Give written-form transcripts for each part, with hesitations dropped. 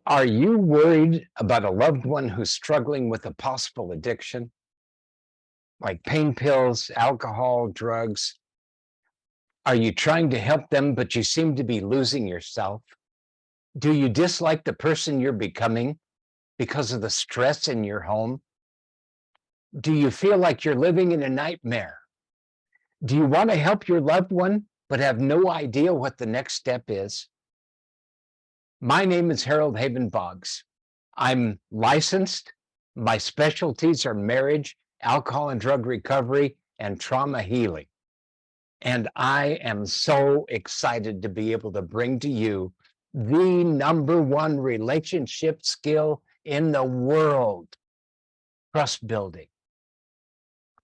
Are you worried about a loved one who's struggling with a possible addiction, like pain pills, alcohol, drugs? Are you trying to help them, but you seem to be losing yourself? Do you dislike the person you're becoming because of the stress in your home? Do you feel like you're living in a nightmare? Do you want to help your loved one, but have no idea what the next step is? My name is Harold Haven Boggs. I'm licensed. My specialties are marriage, alcohol and drug recovery, and trauma healing. And I am so excited to be able to bring to you the number one relationship skill in the world: trust building.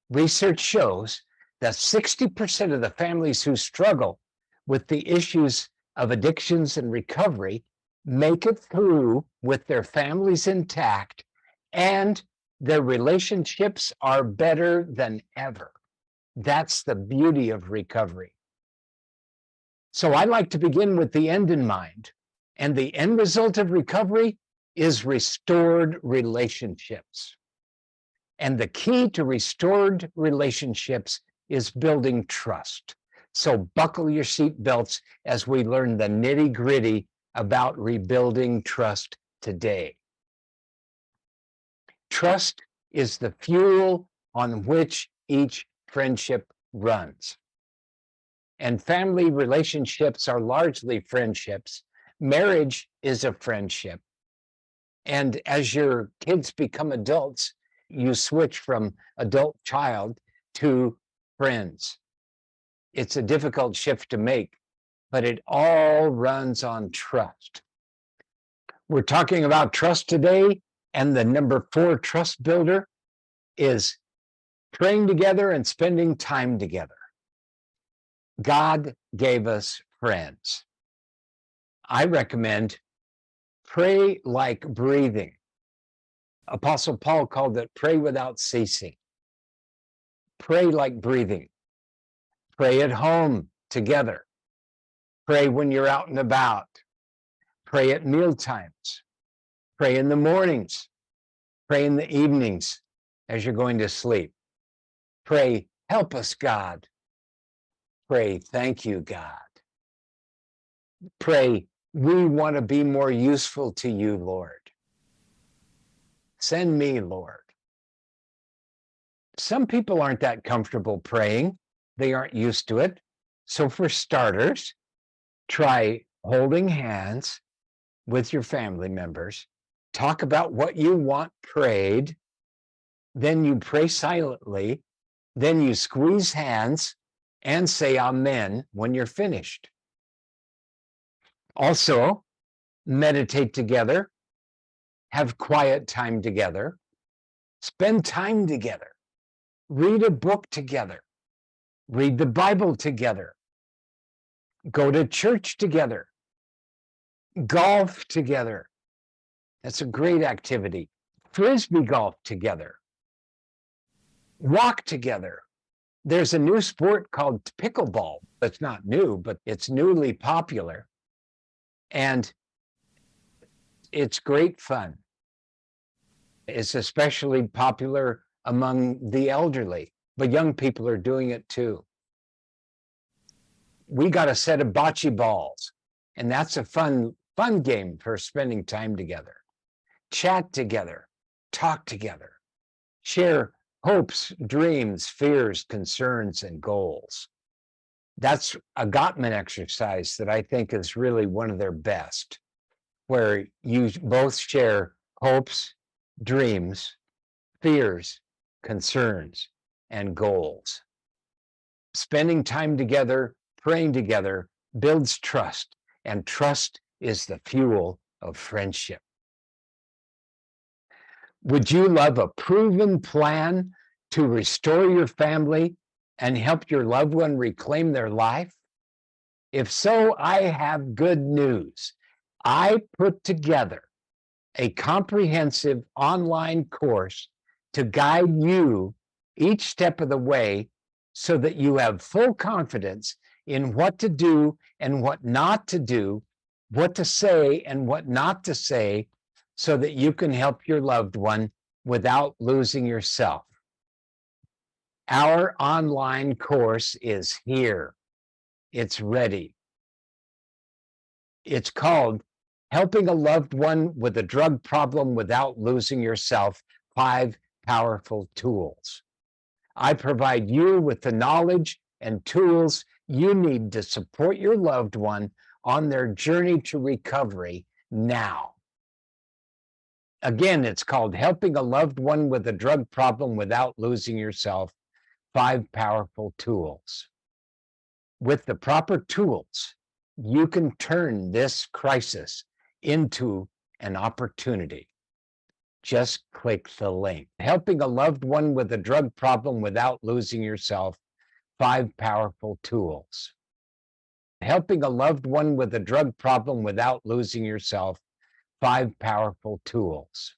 Research shows that 60% of the families who struggle with the issues of addictions and recovery make it through with their families intact, and their relationships are better than ever. That's the beauty of recovery. So I like to begin with the end in mind. And the end result of recovery is restored relationships. And the key to restored relationships is building trust. So buckle your seatbelts as we learn the nitty-gritty about rebuilding trust today. Trust is the fuel on which each friendship runs. And family relationships are largely friendships. Marriage is a friendship. And as your kids become adults, you switch from adult child to friends. It's a difficult shift to make, but it all runs on trust. We're talking about trust today, and the number 4 trust builder is praying together and spending time together. God gave us friends. I recommend pray like breathing. Apostle Paul called it pray without ceasing. Pray like breathing. Pray at home together. Pray when you're out and about. Pray at meal times. Pray in the mornings. Pray in the evenings as you're going to sleep. Pray, help us, God. Pray, thank you, God. Pray, we want to be more useful to you, Lord. Send me, Lord. Some people aren't that comfortable praying. They aren't used to it. So for starters, try holding hands with your family members. Talk about what you want prayed. Then you pray silently. Then you squeeze hands and say amen when you're finished. Also, meditate together. Have quiet time together. Spend time together. Read a book together. Read the Bible together. Go to church together. Golf together. That's a great activity. Frisbee golf together. Walk together. There's a new sport called pickleball. It's not new, but it's newly popular. And it's great fun. It's especially popular among the elderly, but young people are doing it too. We got a set of bocce balls, and that's a fun game for spending time together. Chat together, talk together, share hopes, dreams, fears, concerns, and goals. That's a Gottman exercise that I think is really one of their best, where you both share hopes, dreams, fears, concerns, and goals. Spending time together, praying together, builds trust, and trust is the fuel of friendship. Would you love a proven plan to restore your family and help your loved one reclaim their life? If so, I have good news. I put together a comprehensive online course to guide you each step of the way so that you have full confidence in what to do and what not to do what to say and what not to say so that you can help your loved one without losing yourself. Our online course is here. It's ready. It's called Helping a Loved One with a Drug Problem Without Losing Yourself, 5 Powerful Tools. I provide you with the knowledge and tools you need to support your loved one on their journey to recovery now. Again, it's called Helping a Loved One with a Drug Problem Without Losing Yourself, 5 Powerful Tools. With the proper tools, you can turn this crisis into an opportunity. Just click the link. Helping a loved one with a drug problem without losing yourself, 5 Powerful Tools. Helping a loved one with a drug problem without losing yourself, 5 Powerful Tools.